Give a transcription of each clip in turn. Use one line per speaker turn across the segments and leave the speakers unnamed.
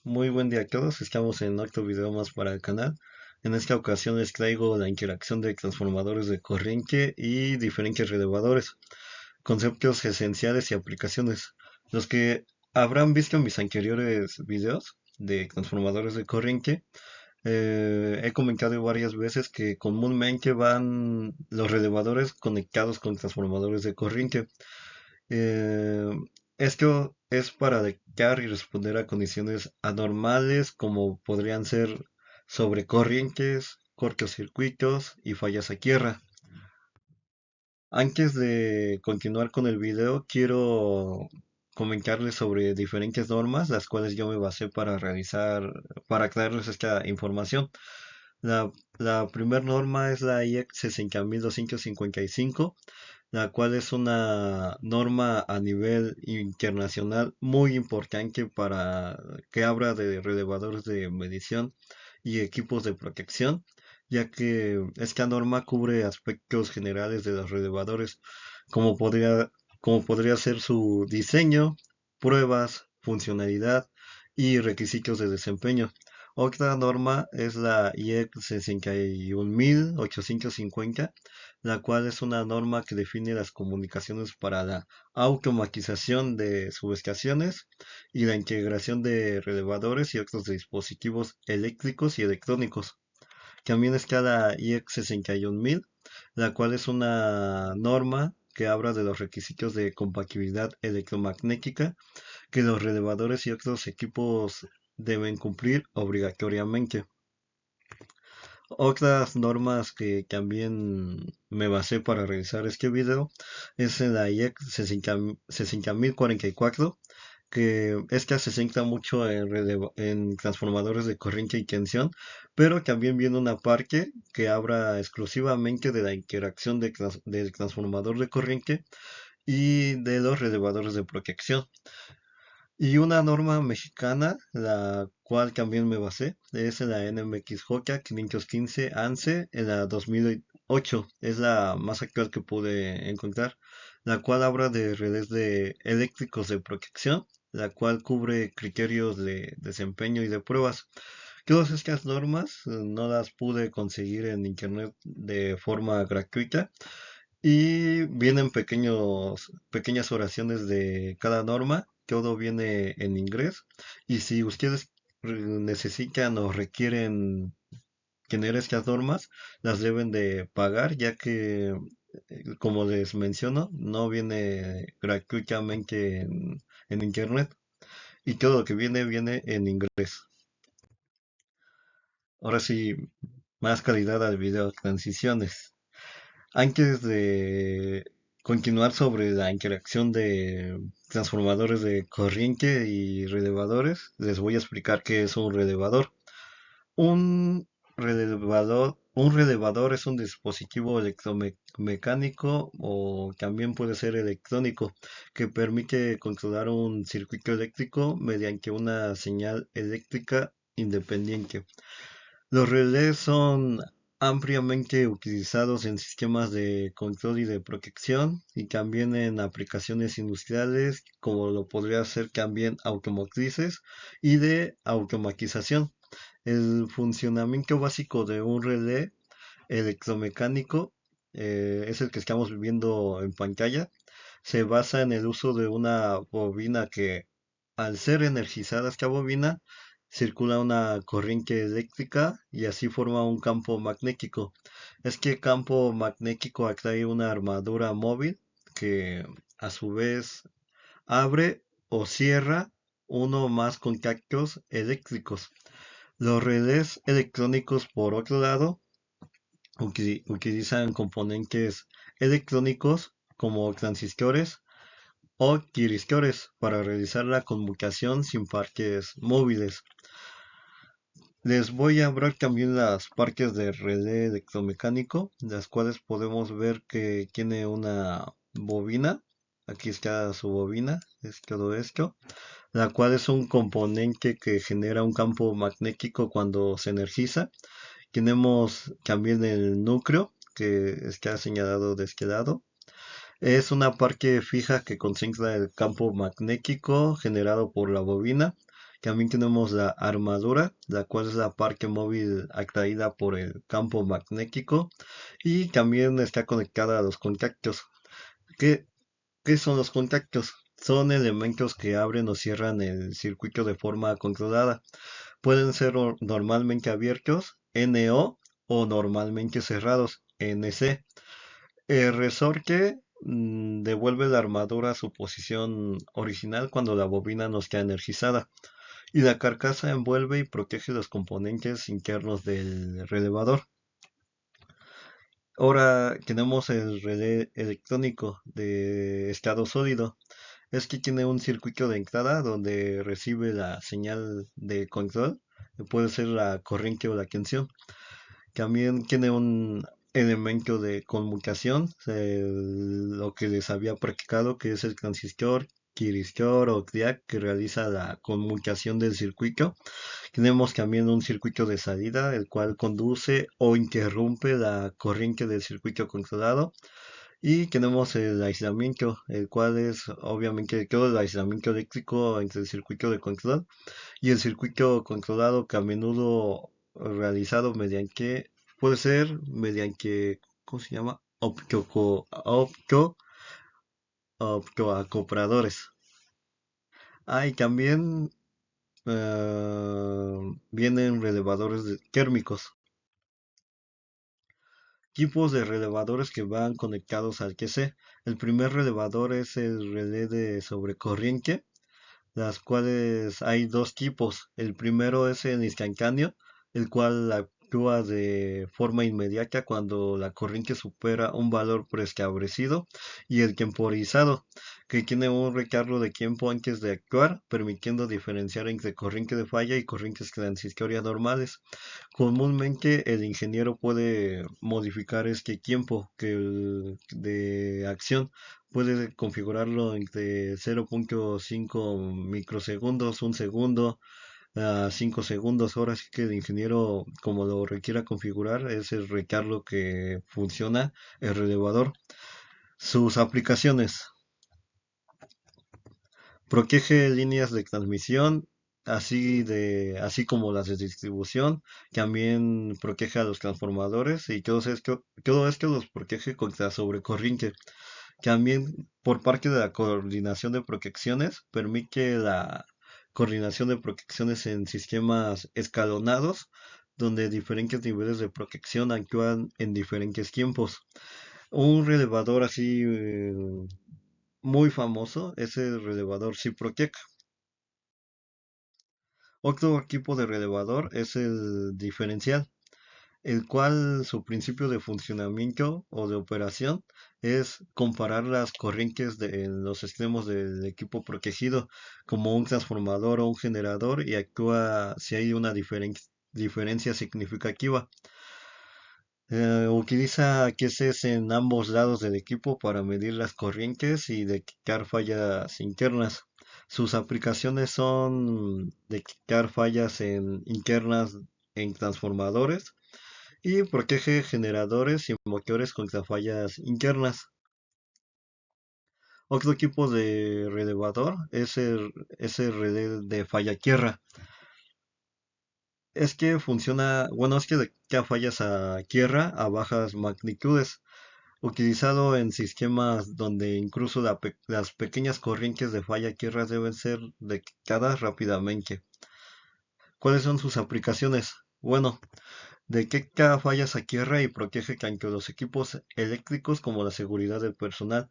Muy buen día a todos, estamos en otro video más para el canal. En esta ocasión les traigo la interacción de transformadores de corriente y diferentes relevadores, conceptos esenciales y aplicaciones. Los que habrán visto mis anteriores videos de transformadores de corriente, he comentado varias veces que comúnmente van los relevadores conectados con transformadores de corriente. Eh, Esto es para detectar y responder a condiciones anormales como podrían ser sobrecorrientes, cortocircuitos y fallas a tierra. Antes de continuar con el video, quiero comentarles sobre diferentes normas, las cuales yo me basé para aclararles esta información. La, la primera norma es la IEC 60255, la cual es una norma a nivel internacional muy importante para que habla de relevadores de medición y equipos de protección, ya que esta norma cubre aspectos generales de los relevadores, como podría, como podría ser su diseño, pruebas, funcionalidad y requisitos de desempeño. Otra norma es la IEC 61850, la cual es una norma que define las comunicaciones para la automatización de subestaciones y la integración de relevadores y otros dispositivos eléctricos y electrónicos. También está la IEC 61000, la cual es una norma que habla de los requisitos de compatibilidad electromagnética que los relevadores y otros equipos deben cumplir obligatoriamente. Otras normas que también me basé para realizar este video es en la IEC 60044, que esta se centra mucho en transformadores de corriente y tensión, pero también viene una parte que habla exclusivamente de la interacción del transformador de corriente y de los relevadores de protección. Y una norma mexicana, la cual también me basé, es en la NMXJ 515 ANSE en la 2008. Es la más actual que pude encontrar, la cual habla de redes de eléctricos de protección, la cual cubre criterios de desempeño y de pruebas. Todas estas normas no las pude conseguir en internet de forma gratuita y vienen pequeñas oraciones de cada norma, todo viene en inglés. Y si ustedes necesitan o requieren tener estas normas, las deben de pagar, ya que, como les menciono, no viene gratuitamente en internet. Y todo lo que viene en inglés. Ahora sí, más calidad al video, transiciones. Antes de continuar sobre la interacción de transformadores de corriente y relevadores, les voy a explicar qué es un relevador. Un relevador es un dispositivo electromecánico o también puede ser electrónico que permite controlar un circuito eléctrico mediante una señal eléctrica independiente. Los relés son ampliamente utilizados en sistemas de control y de protección y también en aplicaciones industriales como lo podría ser también automotrices y de automatización. El funcionamiento básico de un relé electromecánico es el que estamos viendo en pantalla. Se basa en el uso de una bobina que, al ser energizada esta bobina, circula una corriente eléctrica y así forma un campo magnético. Este campo magnético atrae una armadura móvil que a su vez abre o cierra uno o más contactos eléctricos. Los relés electrónicos, por otro lado, utilizan componentes electrónicos como transistores o tiristores para realizar la conmutación sin parques móviles. Les voy a hablar también las partes del relé electromecánico, las cuales podemos ver que tiene una bobina. Aquí está su bobina, es todo esto, la cual es un componente que genera un campo magnético cuando se energiza. Tenemos también el núcleo, que está señalado de este lado. Es una parte fija que concentra el campo magnético generado por la bobina También tenemos la armadura, la cual es la parte móvil atraída por el campo magnético y también está conectada a los contactos. ¿Qué, qué son los contactos? Son elementos que abren o cierran el circuito de forma controlada. Pueden ser normalmente abiertos, NO, o normalmente cerrados, NC. El resorte devuelve la armadura a su posición original cuando la bobina no está energizada. Y la carcasa envuelve y protege los componentes internos del relevador. Ahora tenemos el relé electrónico de estado sólido. Es que tiene un circuito de entrada donde recibe la señal de control, que puede ser la corriente o la tensión. También tiene un elemento de conmutación, lo que les había practicado, que es el transistor, kiristor o triac, que realiza la conmutación del circuito. Tenemos también un circuito de salida, el cual conduce o interrumpe la corriente del circuito controlado. Y tenemos el aislamiento, el cual es obviamente todo el aislamiento eléctrico entre el circuito de control y el circuito controlado, que a menudo realizado mediante, puede ser mediante, ¿cómo se llama? Optoacopladores. Ah, y también vienen relevadores térmicos. Tipos de relevadores que van conectados al QC. El primer relevador es el relé de sobrecorriente, las cuales hay dos tipos. El primero es el instantáneo, el cual actúa de forma inmediata cuando la corriente supera un valor preestablecido, y el temporizado, que tiene un recargo de tiempo antes de actuar, permitiendo diferenciar entre corriente de falla y corrientes transitorias normales. Comúnmente el ingeniero puede modificar este tiempo de acción. Puede configurarlo entre 0.5 microsegundos, un segundo, a 5 segundos. Ahora sí que el ingeniero, como lo requiera configurar, es el recargo que funciona el relevador. Sus aplicaciones: protege líneas de transmisión, así como las de distribución. También protege a los transformadores, y todo esto los protege contra sobrecorriente. También, por parte de la coordinación de protecciones, permite la coordinación de protecciones en sistemas escalonados, donde diferentes niveles de protección actúan en diferentes tiempos. Un relevador así muy famoso es el relevador Ciprotec. Otro tipo de relevador es el diferencial, el cual su principio de funcionamiento o de operación es comparar las corrientes en los extremos del equipo protegido, como un transformador o un generador, y actúa si hay una diferencia significativa. Utiliza QCs en ambos lados del equipo para medir las corrientes y detectar fallas internas. Sus aplicaciones son detectar fallas internas en transformadores, y protege generadores y motores contra fallas internas. Otro tipo de relevador es el relé de falla tierra. Es que detecta fallas a tierra a bajas magnitudes, utilizado en sistemas donde incluso las pequeñas corrientes de falla tierra deben ser detectadas rápidamente. ¿Cuáles son sus aplicaciones? Bueno, detecta fallas a tierra y protege tanto los equipos eléctricos como la seguridad del personal.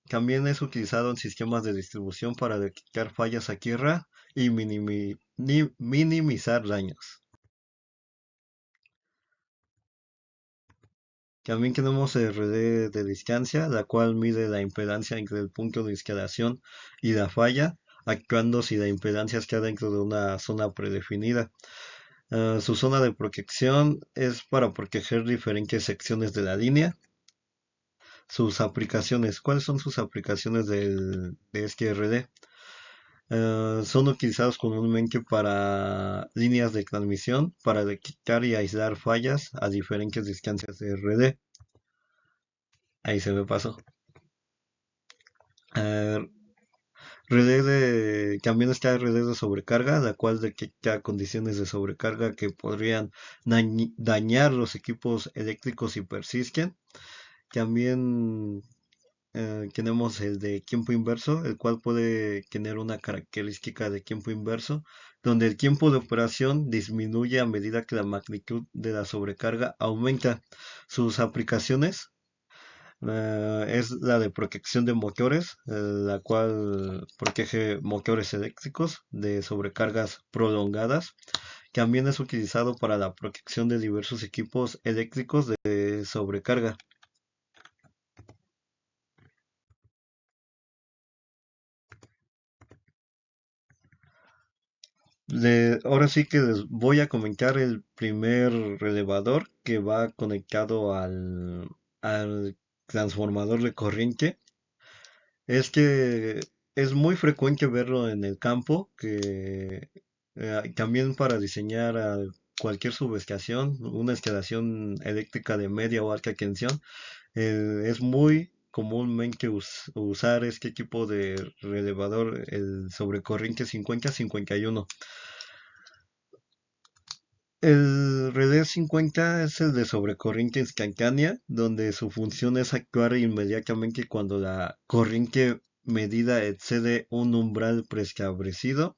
También es utilizado en sistemas de distribución para detectar fallas a tierra y minimizar daños. También tenemos el relé de distancia, la cual mide la impedancia entre el punto de instalación y la falla, actuando si la impedancia está dentro de una zona predefinida. Su zona de protección es para proteger diferentes secciones de la línea. Sus aplicaciones. ¿Cuáles son sus aplicaciones de este RD? Son utilizados comúnmente para líneas de transmisión, para detectar y aislar fallas a diferentes distancias de RD. Ahí se me pasó. También está relé de sobrecarga, la cual detecta condiciones de sobrecarga que podrían dañar los equipos eléctricos y persisten. También tenemos el de tiempo inverso, el cual puede tener una característica de tiempo inverso, donde el tiempo de operación disminuye a medida que la magnitud de la sobrecarga aumenta. Sus aplicaciones es la de protección de motores, la cual protege motores eléctricos de sobrecargas prolongadas. También es utilizado para la protección de diversos equipos eléctricos de sobrecarga. Ahora sí que les voy a comentar el primer relevador que va conectado al transformador de corriente. Es que es muy frecuente verlo en el campo, que también para diseñar cualquier subestación, una instalación eléctrica de media o alta tensión, es muy comúnmente usar este tipo de relevador, el sobrecorriente 50-51. El relé 50 es el de sobrecorriente instantánea, donde su función es actuar inmediatamente cuando la corriente medida excede un umbral preestablecido.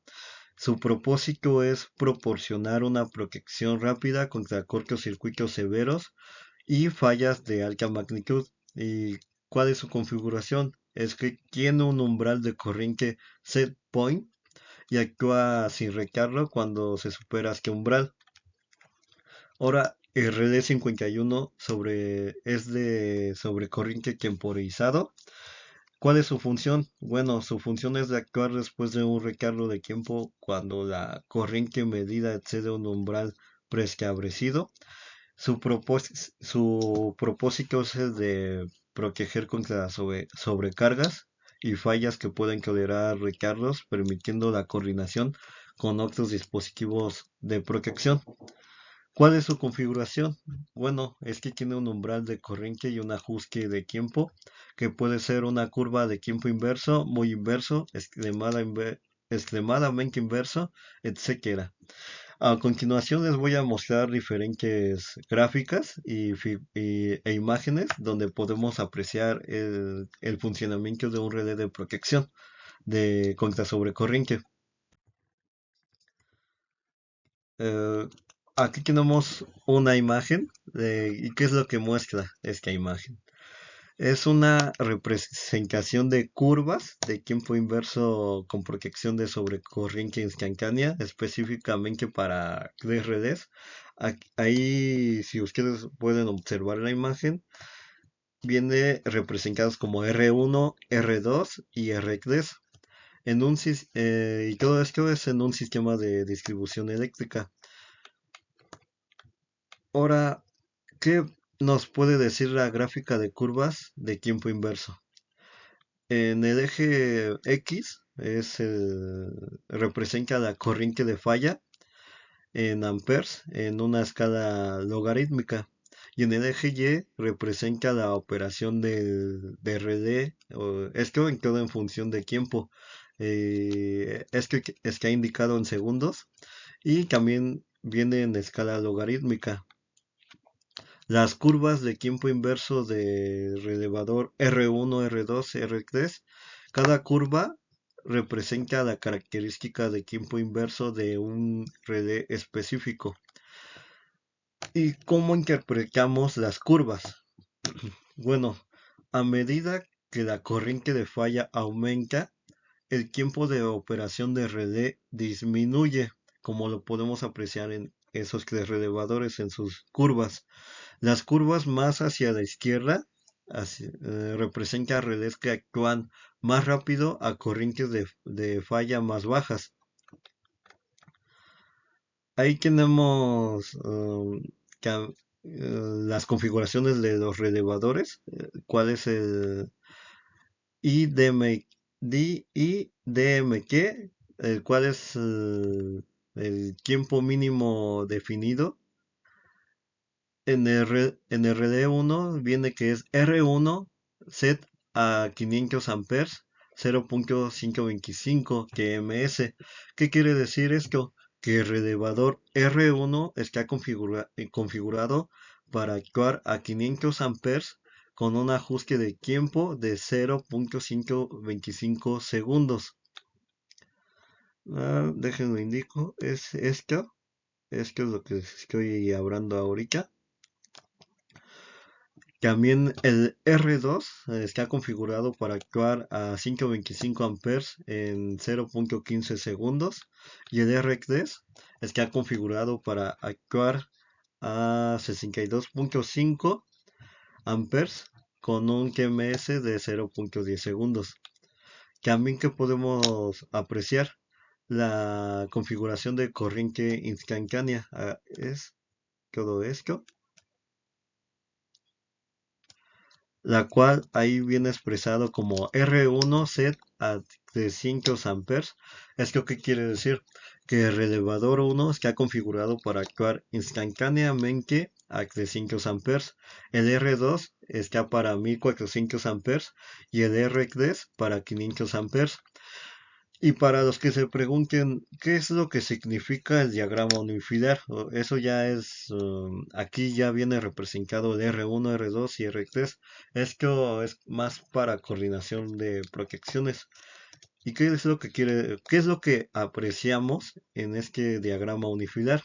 Su propósito es proporcionar una protección rápida contra cortocircuitos severos y fallas de alta magnitud. ¿Y cuál es su configuración? Es que tiene un umbral de corriente set point y actúa sin recargo cuando se supera este umbral. Ahora, el relé 51 es de sobrecorriente temporizado. ¿Cuál es su función? Bueno, su función es de actuar después de un recargo de tiempo cuando la corriente medida excede un umbral preestablecido. Su propósito es el de proteger contra sobrecargas y fallas que pueden tolerar recargos, permitiendo la coordinación con otros dispositivos de protección. ¿Cuál es su configuración? Bueno, es que tiene un umbral de corriente y un ajuste de tiempo, que puede ser una curva de tiempo inverso, muy inverso, extremadamente inverso, etcétera. A continuación les voy a mostrar diferentes gráficas e imágenes donde podemos apreciar el funcionamiento de un relé de protección de contra sobrecorriente. Eh, Aquí tenemos una imagen ¿y qué es lo que muestra esta imagen? Es una representación de curvas de tiempo inverso con protección de sobrecorriente instantánea, específicamente para tres relés. Ahí, si ustedes pueden observar la imagen, viene representados como R1, R2 y R3. Y todo esto es en un sistema de distribución eléctrica. Ahora, ¿qué nos puede decir la gráfica de curvas de tiempo inverso? En el eje X representa la corriente de falla en amperes en una escala logarítmica. Y en el eje Y representa la operación de relé. Esto en todo en función de tiempo. Esto está indicado en segundos y también viene en escala logarítmica. Las curvas de tiempo inverso de relevador R1, R2, R3, cada curva representa la característica de tiempo inverso de un relé específico. ¿Y cómo interpretamos las curvas? Bueno, a medida que la corriente de falla aumenta, el tiempo de operación de relé disminuye, como lo podemos apreciar en esos tres relevadores en sus curvas. Las curvas más hacia la izquierda representan relés que actúan más rápido a corrientes de falla más bajas. Ahí tenemos las configuraciones de los relevadores, cuál es el IDMQ, el cual es el tiempo mínimo definido. En el RD1 viene que es R1 set a 500 amperes, 0.525 kms. ¿Qué quiere decir esto? Que el relevador R1 está configurado para actuar a 500 amperes con un ajuste de tiempo de 0.525 segundos. Déjenlo indico, es esto. Esto es lo que estoy hablando ahorita. También el R2 está configurado para actuar a 525 amperes en 0.15 segundos y el R3 está configurado para actuar a 62.5 amperes con un TMS de 0.10 segundos. También que podemos apreciar la configuración de corriente instantánea, es todo esto, la cual ahí viene expresado como R1 set a 300 amperes. ¿Esto qué quiere decir? Que el relevador 1 está configurado para actuar instantáneamente a 300 amperes. El R2 está para 1400 amperes y el R3 para 500 amperes. Y para los que se pregunten qué es lo que significa el diagrama unifilar, eso ya es, aquí ya viene representado el R1, R2 y R3. Esto es más para coordinación de protecciones. ¿Y qué es lo que qué es lo que apreciamos en este diagrama unifilar?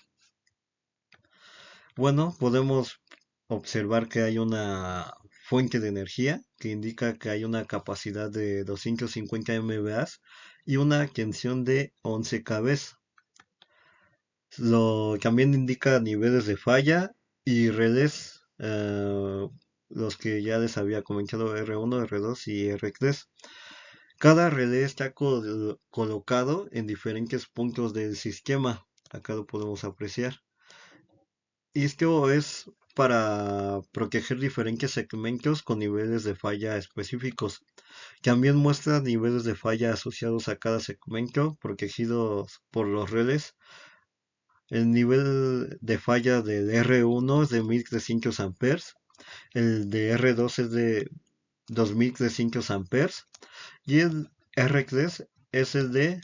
Bueno, podemos observar que hay una fuente de energía que indica que hay una capacidad de 250 MVA y una tensión de 11 kV. Lo también indica niveles de falla y relés, los que ya les había comentado R1, R2 y R3. Cada relé está colocado en diferentes puntos del sistema. Acá lo podemos apreciar. Y esto es para proteger diferentes segmentos con niveles de falla específicos. También muestra niveles de falla asociados a cada segmento protegidos por los relés. El nivel de falla del R1 es de 1300 amperes, el de R2 es de 2300 amperes y el R3 es de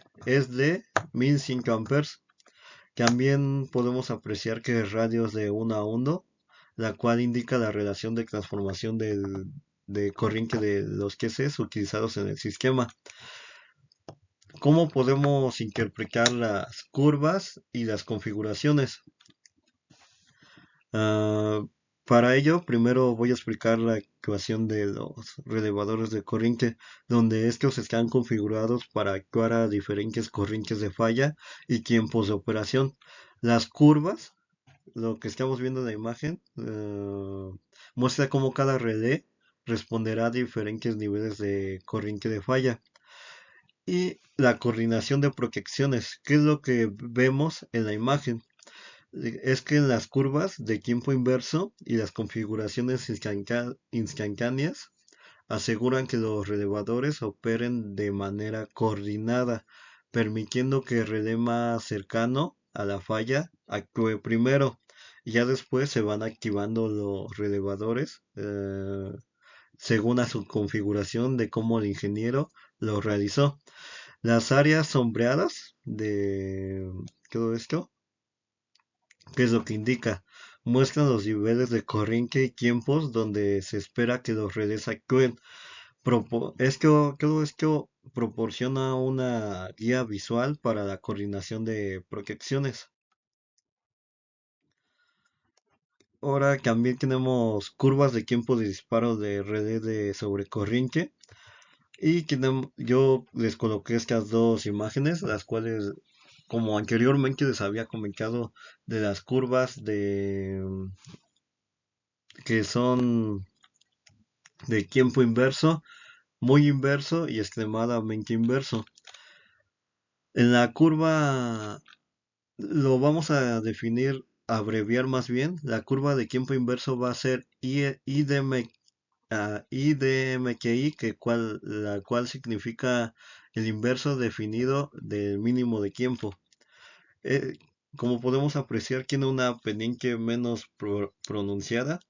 1100 amperes. También podemos apreciar que el radio es de 1 a 1, la cual indica la relación de transformación de corriente de los QCs utilizados en el sistema. ¿Cómo podemos interpretar las curvas y las configuraciones? Ah, para ello, primero voy a explicar la ecuación de los relevadores de corriente, donde estos están configurados para actuar a diferentes corrientes de falla y tiempos de operación. Las curvas, lo que estamos viendo en la imagen, muestra cómo cada relé responderá a diferentes niveles de corriente de falla. Y la coordinación de protecciones, ¿qué es lo que vemos en la imagen? Es que en las curvas de tiempo inverso y las configuraciones instantáneas aseguran que los relevadores operen de manera coordinada, permitiendo que el relé más cercano a la falla actúe primero y ya después se van activando los relevadores según a su configuración de cómo el ingeniero lo realizó. Las áreas sombreadas de todo esto, ¿qué es lo que indica? Muestran los niveles de corriente y tiempos donde se espera que los relés actúen. Todo esto proporciona una guía visual para la coordinación de protecciones. Ahora también tenemos curvas de tiempo de disparo de relé de sobrecorriente. Y yo les coloqué estas dos imágenes, las cuales, como anteriormente les había comentado, de las curvas que son de tiempo inverso, muy inverso y extremadamente inverso. En la curva lo vamos a definir, abreviar más bien. La curva de tiempo inverso va a ser IDMQI, la cual significa el inverso definido del mínimo de tiempo. Eh, Como podemos apreciar, tiene una pendiente menos pronunciada,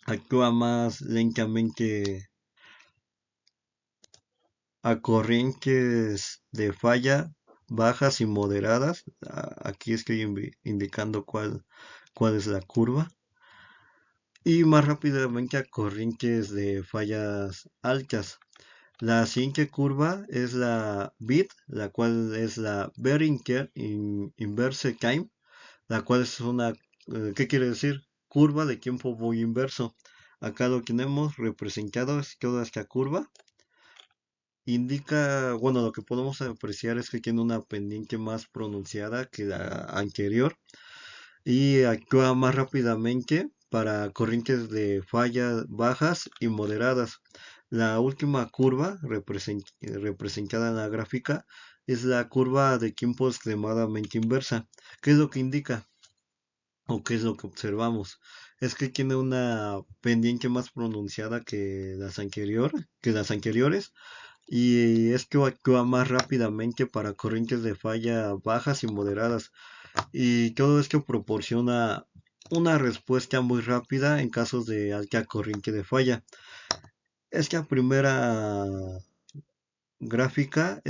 actúa más lentamente a corrientes de falla bajas y moderadas. Aquí estoy indicando cuál es la curva. Y más rápidamente a corrientes de fallas altas. La siguiente curva es la BID, la cual es la Beringer Inverse Time, la cual es una, ¿qué quiere decir? Curva de tiempo muy inverso. Acá lo tenemos representado, es toda esta curva. Indica, bueno, lo que podemos apreciar es que tiene una pendiente más pronunciada que la anterior y actúa más rápidamente para corrientes de fallas bajas y moderadas. La última curva representada en la gráfica es la curva de tiempo extremadamente inversa. ¿Qué es lo que indica? ¿O qué es lo que observamos? Es que tiene una pendiente más pronunciada que las anteriores y esto actúa más rápidamente para corrientes de falla bajas y moderadas y todo esto proporciona una respuesta muy rápida en casos de alta corriente de falla. Esta primera gráfica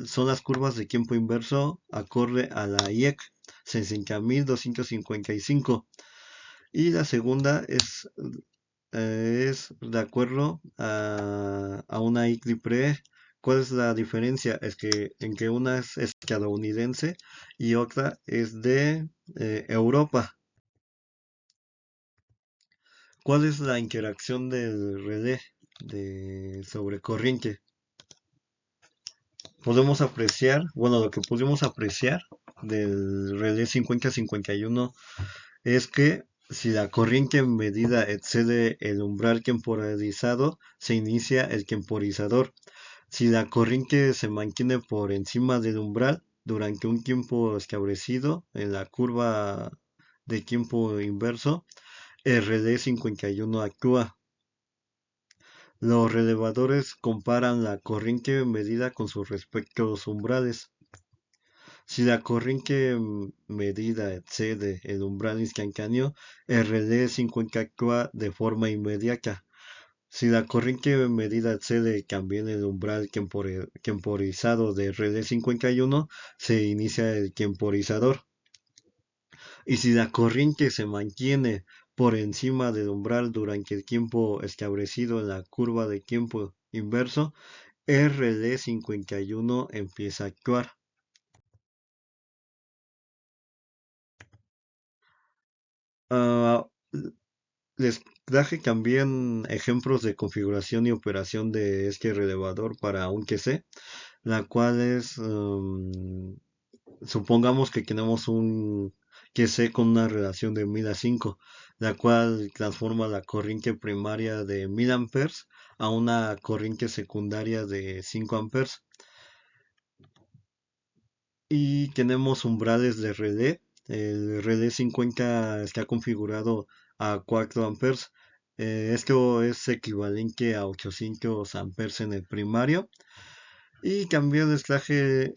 son las curvas de tiempo inverso acorde a la IEC 60.255 y la segunda es de acuerdo a una ICRIPRE. ¿Cuál es la diferencia? Es que en que una es estadounidense y otra es de Europa. ¿Cuál es la interacción del relé sobre corriente? Podemos apreciar, bueno, lo que pudimos apreciar del relé 50-51 es que si la corriente medida excede el umbral temporalizado, se inicia el temporizador. Si la corriente se mantiene por encima del umbral durante un tiempo establecido en la curva de tiempo inverso, el relé 51 actúa. Los relevadores comparan la corriente medida con sus respectivos umbrales. Si la corriente medida excede el umbral instantáneo, el relé 50 actúa de forma inmediata. Si la corriente medida excede también el umbral temporizado del relé 51, se inicia el temporizador. Y si la corriente se mantiene por encima del umbral durante el tiempo establecido en la curva de tiempo inverso, el relé 51 empieza a actuar. Ah, les traje también ejemplos de configuración y operación de este relevador para un QC, la cual es, supongamos que tenemos un QC con una relación de 1000 a 5, la cual transforma la corriente primaria de 1000 amperes a una corriente secundaria de 5 amperes. Y tenemos umbrales de relé. El relé 50 está configurado a 4 amperes. Esto es equivalente a 800 amperes en el primario. Y también les traje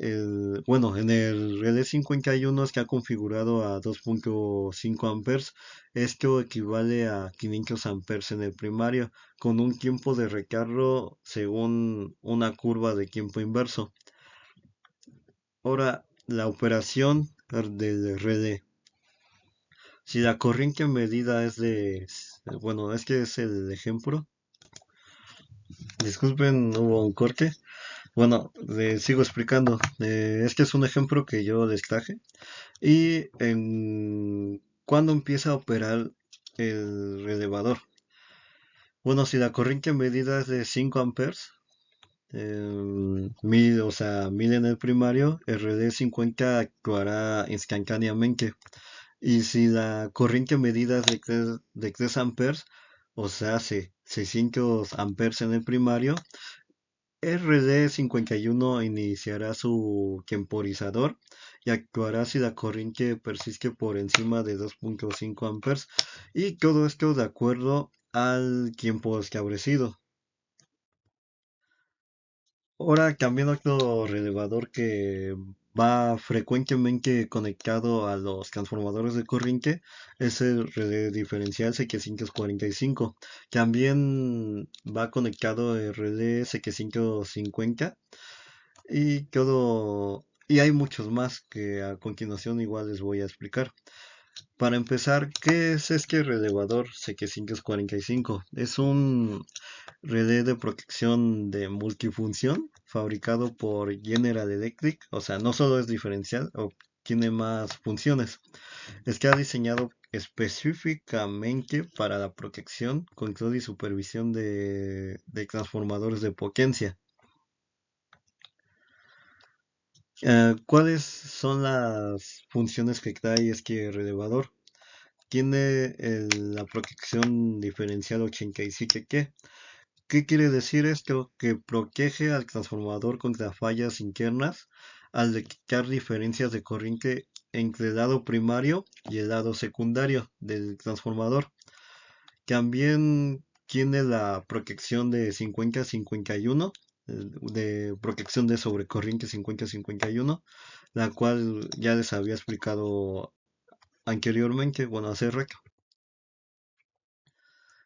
bueno, en el relé 51 está configurado a 2.5 amperes. Esto equivale a 500 amperes en el primario, con un tiempo de recargo según una curva de tiempo inverso. Ahora, la operación del relé. Si la corriente medida es bueno, es que es el ejemplo. Disculpen, hubo un corte. Bueno, les sigo explicando. Este es un ejemplo que yo les traje. Y ¿cuándo empieza a operar el relevador? Bueno, si la corriente medida es de 5 amperes, 1000, o sea, 1000 en el primario, el relé 50 actuará instantáneamente. Y si la corriente medida es de 3 amperes, o sea, hace 600 amperes en el primario, el relé 51 iniciará su temporizador y actuará si la corriente persiste por encima de 2.5 amperes y todo esto de acuerdo al tiempo establecido. Ahora cambiando otro relevador que va frecuentemente conectado a los transformadores de corriente es el relé diferencial CQ545. También va conectado el relé CQ550 y hay muchos más que a continuación igual les voy a explicar. Para empezar, ¿qué es este relevador CQ545? Es un relé de protección de multifunción fabricado por General Electric, o sea, no solo es diferencial, o tiene más funciones. Está diseñado específicamente para la protección, control y supervisión de transformadores de potencia. ¿Cuáles son las funciones que trae este relevador? Tiene la protección diferencial 87K. ¿Qué quiere decir esto? Que protege al transformador contra fallas internas al detectar diferencias de corriente entre el lado primario y el lado secundario del transformador. También tiene la protección de 50-51, de protección de sobrecorriente 50-51, la cual ya les había explicado anteriormente, bueno, hace rato.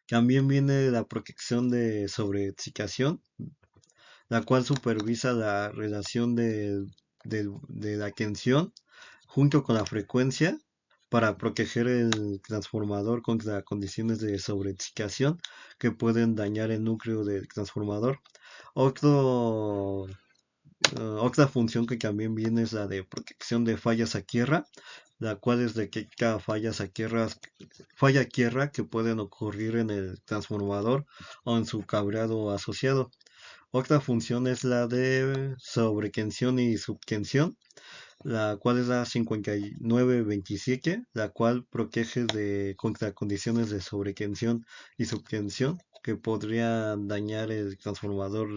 También viene la protección de sobreexcitación, la cual supervisa la relación de la tensión junto con la frecuencia para proteger el transformador contra condiciones de sobreexcitación que pueden dañar el núcleo del transformador. Otro, Otra función que también viene es la de protección de fallas a tierra, la cual es detecta falla a tierra que pueden ocurrir en el transformador o en su cableado asociado. Otra función es la de sobretensión y subtensión, la cual es la 5927, la cual protege contra condiciones de sobretensión y subtensión que podrían dañar el transformador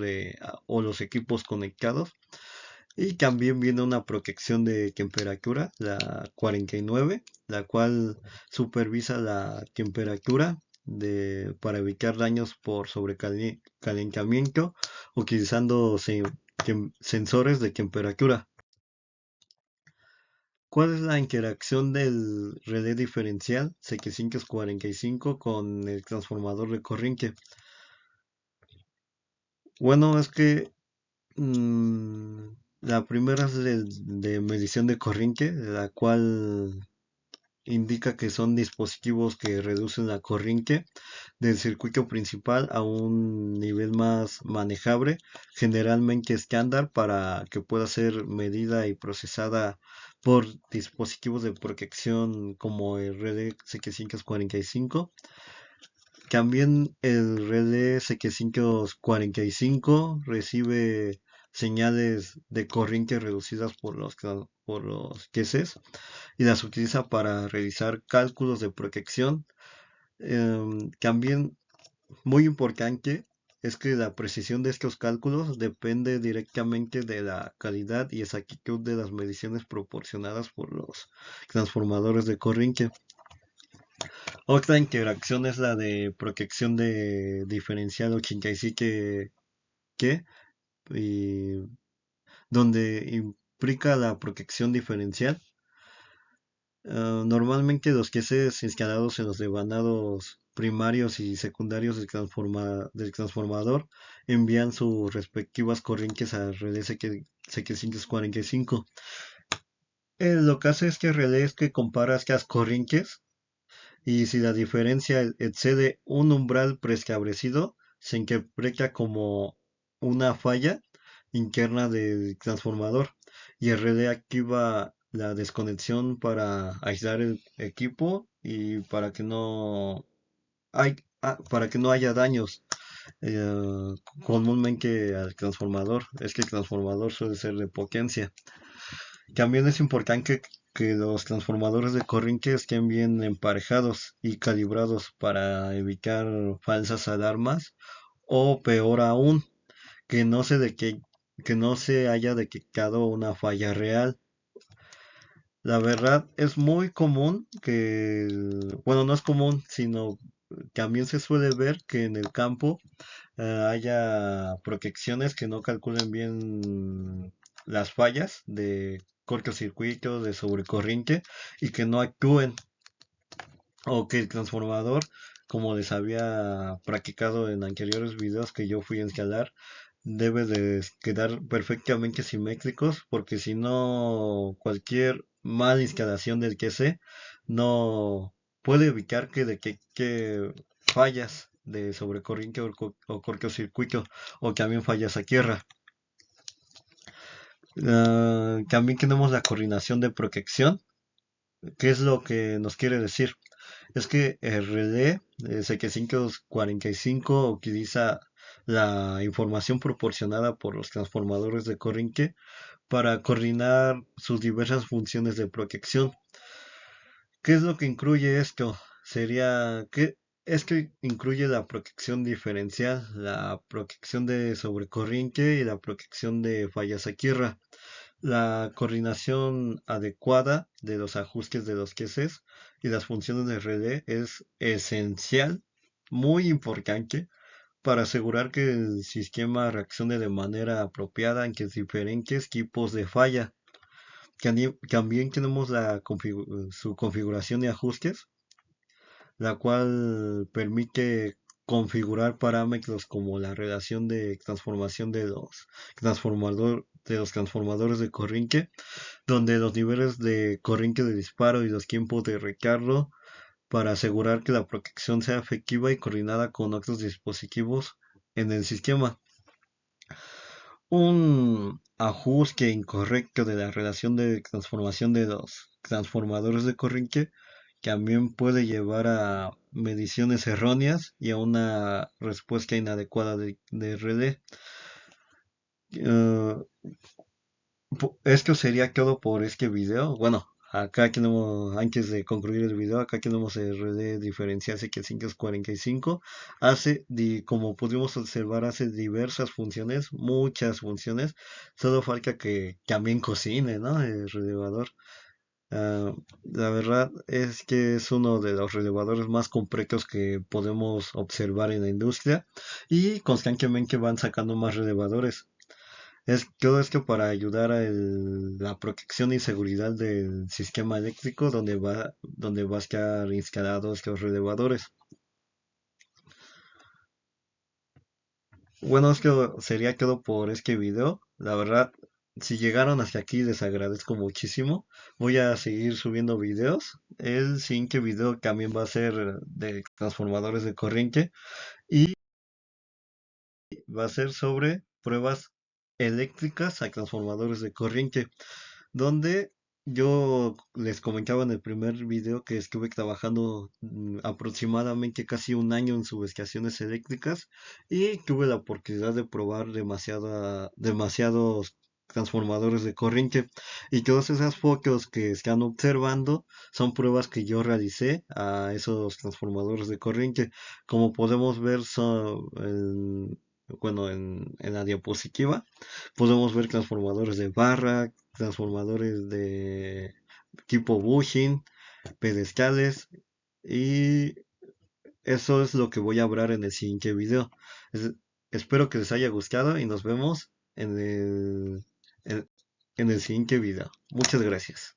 o los equipos conectados. Y también viene una protección de temperatura, la 49, la cual supervisa la temperatura para evitar daños por sobrecalentamiento utilizando sensores de temperatura. ¿Cuál es la interacción del relé diferencial CQ545 con el transformador de corriente? Bueno, es que mm, la primera es de medición de corriente, la cual indica que son dispositivos que reducen la corriente del circuito principal a un nivel más manejable, generalmente estándar para que pueda ser medida y procesada por dispositivos de protección como el relé CQ545. También el relé CQ545 recibe señales de corriente reducidas por los QCs y las utiliza para realizar cálculos de protección. También muy importante es que la precisión de estos cálculos depende directamente de la calidad y exactitud de las mediciones proporcionadas por los transformadores de corriente. Otra interacción es la de protección de diferencial 87K, y donde implica la protección diferencial. Normalmente los QCs instalados en los devanados primarios y secundarios del transformador envían sus respectivas corrientes al relé CQ545. Lo que hace este relé es que compara estas corrientes y si la diferencia excede un umbral preestablecido, se interpreta como una falla interna del transformador y el relé activa la desconexión para aislar el equipo y para que no haya daños comúnmente al transformador. Es que el transformador suele ser de potencia. También es importante que los transformadores de corriente estén bien emparejados y calibrados para evitar falsas alarmas o peor aún, que no se, de que no se haya detectado una falla real. La verdad es muy común bueno, no es común, sino también se suele ver que en el campo haya protecciones que no calculen bien las fallas de cortocircuito, de sobrecorriente y que no actúen, o que el transformador, como les había practicado en anteriores videos que yo fui a instalar, debe de quedar perfectamente simétricos, porque si no, cualquier mala instalación del QC no puede evitar que detecte fallas de sobrecorriente o cortocircuito, o también fallas a tierra. También tenemos la coordinación de protección. ¿Qué es lo que nos quiere decir? Es que el relé 745 utiliza la información proporcionada por los transformadores de corriente para coordinar sus diversas funciones de protección. ¿Qué es lo que incluye esto? Sería que es que incluye la protección diferencial, la protección de sobrecorriente y la protección de fallas a tierra. La coordinación adecuada de los ajustes de los queses y las funciones de relé es esencial, muy importante, para asegurar que el sistema reaccione de manera apropiada ante diferentes tipos de falla. También tenemos su configuración y ajustes, la cual permite configurar parámetros como la relación de transformación de los transformadores de corriente, donde los niveles de corriente de disparo y los tiempos de recargo, para asegurar que la protección sea efectiva y coordinada con otros dispositivos en el sistema. Un ajuste incorrecto de la relación de transformación de los transformadores de corriente también puede llevar a mediciones erróneas y a una respuesta inadecuada de relé. Eh, Esto sería todo por este video. Bueno, acá tenemos, antes de concluir el video, acá tenemos el relé diferencial C545. Como pudimos observar, hace diversas funciones, muchas funciones. Solo falta que también cocine, ¿no? El relevador. La verdad es que es uno de los relevadores más completos que podemos observar en la industria, y constantemente van sacando más relevadores. Es todo esto para ayudar a la protección y seguridad del sistema eléctrico donde va a estar instalados estos relevadores. Bueno, esto sería todo por este video. La verdad, si llegaron hasta aquí, les agradezco muchísimo. Voy a seguir subiendo videos. El siguiente video también va a ser de transformadores de corriente y va a ser sobre pruebas eléctricas a transformadores de corriente, donde yo les comentaba en el primer video que estuve trabajando aproximadamente casi un año en subestaciones eléctricas, y tuve la oportunidad de probar demasiados transformadores de corriente, y todas esas fotos que están observando son pruebas que yo realicé a esos transformadores de corriente. Como podemos ver, bueno, en la diapositiva podemos ver transformadores de barra, transformadores de tipo bushing, pedestales, y eso es lo que voy a hablar en el siguiente video. Es- Espero que les haya gustado y nos vemos en el siguiente video. Muchas gracias.